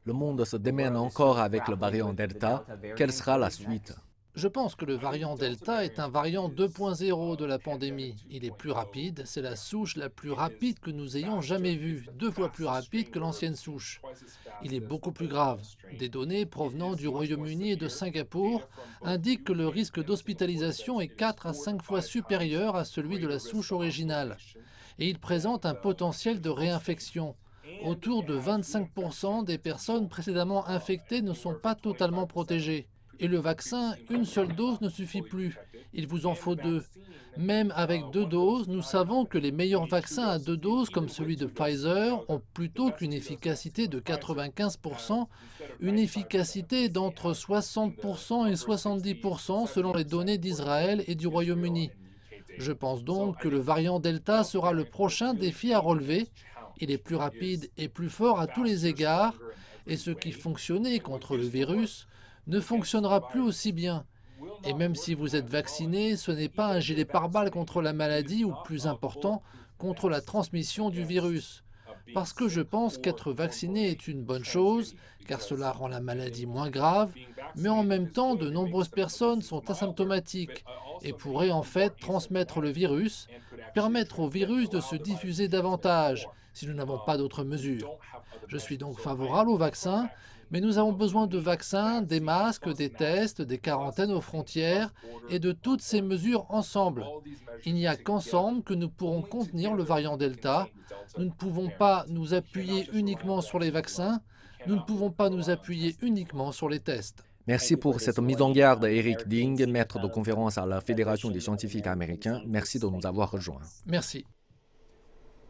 Le monde se démène encore avec le variant Delta. Quelle sera la suite? Je pense que le variant Delta est un variant 2.0 de la pandémie. Il est plus rapide, c'est la souche la plus rapide que nous ayons jamais vue, 2 fois plus rapide que l'ancienne souche. Il est beaucoup plus grave. Des données provenant du Royaume-Uni et de Singapour indiquent que le risque d'hospitalisation est 4 à 5 fois supérieur à celui de la souche originale. Et il présente un potentiel de réinfection. Autour de 25% des personnes précédemment infectées ne sont pas totalement protégées. Et le vaccin, une seule dose ne suffit plus. Il vous en faut deux. Même avec 2 doses, nous savons que les meilleurs vaccins à 2 doses, comme celui de Pfizer, ont plutôt qu'une efficacité de 95%, une efficacité d'entre 60% et 70% selon les données d'Israël et du Royaume-Uni. Je pense donc que le variant Delta sera le prochain défi à relever. Il est plus rapide et plus fort à tous les égards, et ce qui fonctionnait contre le virus ne fonctionnera plus aussi bien. Et même si vous êtes vacciné, ce n'est pas un gilet pare-balles contre la maladie ou plus important, contre la transmission du virus. Parce que je pense qu'être vacciné est une bonne chose, car cela rend la maladie moins grave, mais en même temps, de nombreuses personnes sont asymptomatiques et pourraient en fait transmettre le virus, permettre au virus de se diffuser davantage si nous n'avons pas d'autres mesures. Je suis donc favorable au vaccin, mais nous avons besoin de vaccins, des masques, des tests, des quarantaines aux frontières et de toutes ces mesures ensemble. Il n'y a qu'ensemble que nous pourrons contenir le variant Delta. Nous ne pouvons pas nous appuyer uniquement sur les vaccins, nous ne pouvons pas nous appuyer uniquement sur les tests. Merci pour cette mise en garde, Eric Ding, maître de conférence à la Fédération des scientifiques américains. Merci de nous avoir rejoints. Merci.